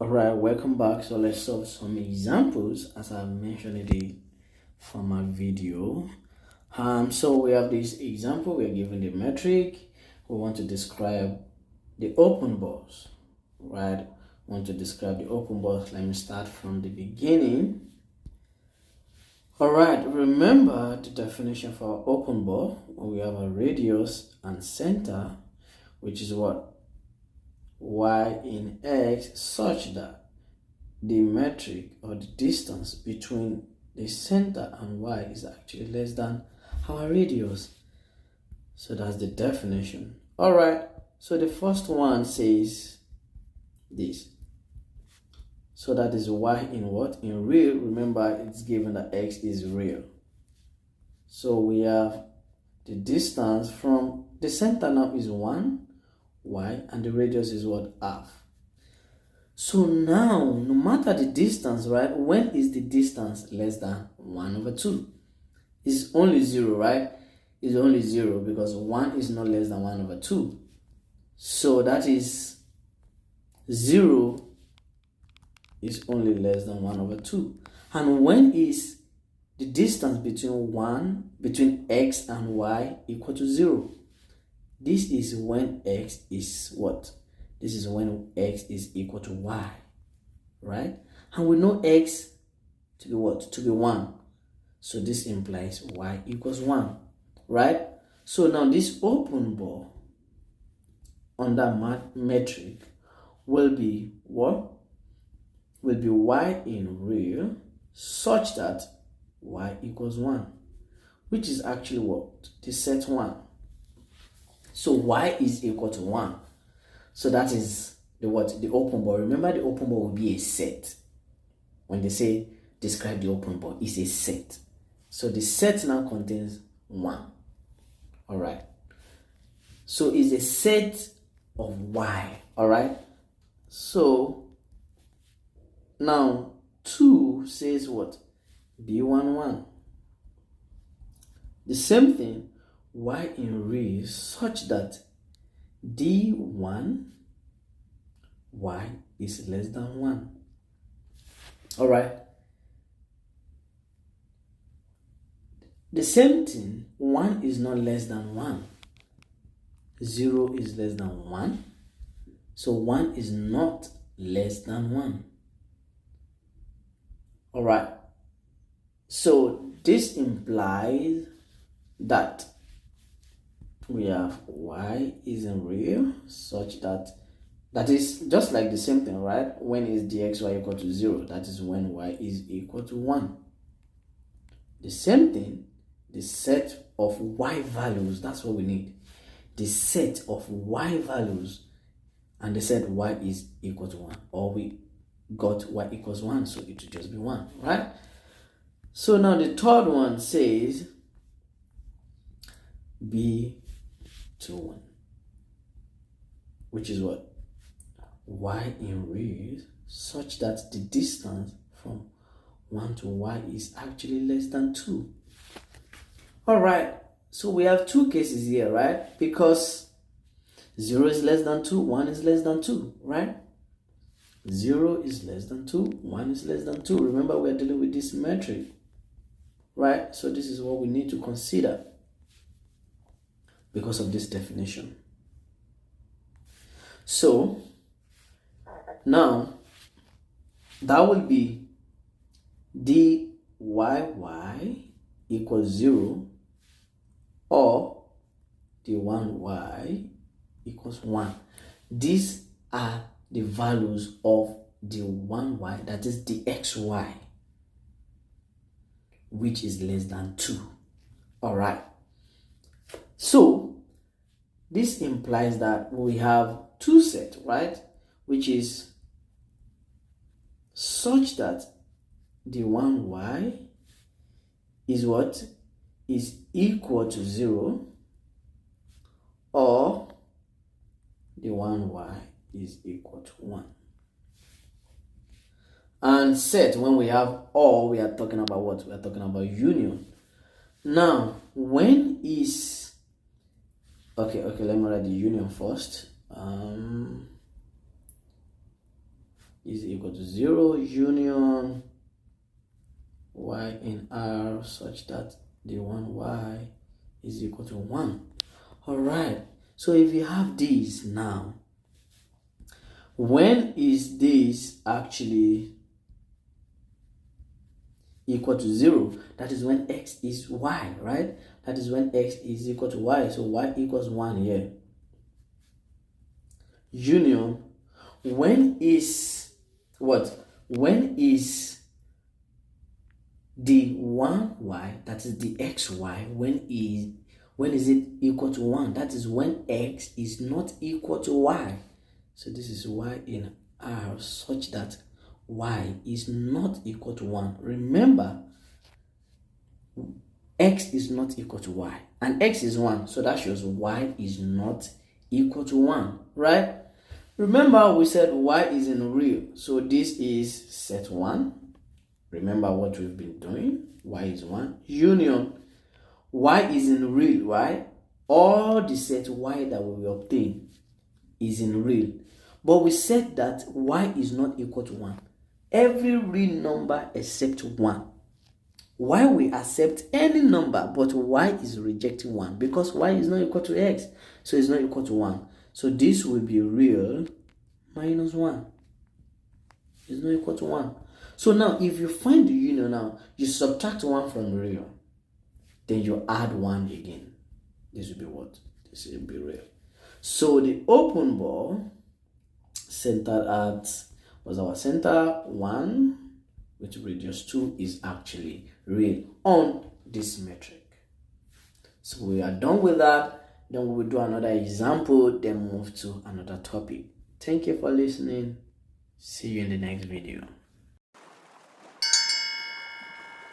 Alright, welcome back. So let's solve some examples as I mentioned in the former video. So we have this example. We are given the metric. We want to describe the open balls, right? We want to describe the open balls. Let me start from the beginning. Alright, remember the definition for our open ball. We have a radius and center, which is what? Y in X, such that the metric or the distance between the center and Y is actually less than our radius. So that's the definition. Alright, so the first one says this. So that is Y in what? In real. Remember, it's given that X is real. So we have the distance from the center now is 1, Y, and the radius is what? Half. So now, no matter the distance, right? When is the distance less than 1/2? It's only 0, right? It's only 0 because 1 is not less than 1/2. So that is 0 is only less than 1/2. And when is the distance between X and Y equal to 0? This is when X is what? This is when X is equal to Y, right? And we know X to be what? To be 1. So this implies Y equals 1, right? So now this open ball on that metric will be what? Will be Y in real such that Y equals 1, which is actually what? The set 1. So Y is equal to 1. So that is the what? The open ball. Remember, the open ball will be a set. When they say describe the open ball, it's a set. So the set now contains 1. Alright. So it's a set of Y. Alright. So now 2 says what? B11. The same thing, Y in real such that D1 Y is less than 1. Alright. The same thing, 1 is not less than 1. 0 is less than 1. So 1 is not less than 1. Alright. So this implies that we have Y isn't real such that is just like the same thing, right? When is dxy equal to 0? That is when Y is equal to 1. The same thing, the set of Y values, that's what we need. The set of Y values, and they said Y is equal to 1, or we got Y equals 1, so it will just be 1, right? So now the third one says B21, which is what? Y in real such that the distance from 1 to Y is actually less than 2. Alright, so we have two cases here, right? Because 0 is less than 2, 1 is less than 2, right? 0 is less than 2, 1 is less than 2. Remember, we are dealing with this metric, right? So this is what we need to consider because of this definition. So now that will be dyy equals 0 or d1y equals 1. These are the values of the 1y, that is the xy, which is less than 2. Alright. So this implies that we have two sets, right? Which is such that the 1y is what? Is equal to 0 or the 1y is equal to 1. And set, when we have or, we are talking about what? We are talking about union. Now, when is... Okay, let me write the union first. is equal to 0 union y in R such that the one y is equal to 1. All right, so if you have these now, when is this actually equal to 0? That is when x is y, right? That is when x is equal to y. So y equals 1 here. Union, when is what? When is the 1y, that is the xy, when is it equal to 1? That is when x is not equal to y. So this is y in R such that y is not equal to 1. Remember, x is not equal to y, and x is 1, so that shows y is not equal to 1, right? Remember, we said y is in real, so this is set 1. Remember what we've been doing. Y is 1. Union, y is in real, right? All the set y that we will obtain is in real. But we said that y is not equal to 1. Every real number except 1. Why we accept any number, but y is rejecting 1? Because y is not equal to x, so it's not equal to 1. So this will be real minus 1. It's not equal to 1. So now, if you find the union now, you subtract 1 from real. Then you add 1 again. This will be what? This will be real. So the open ball centered at, was our center 1 with radius 2 is actually real on this metric. So we are done with that. Then we will do another example, then move to another topic. Thank you for listening. See you in the next video.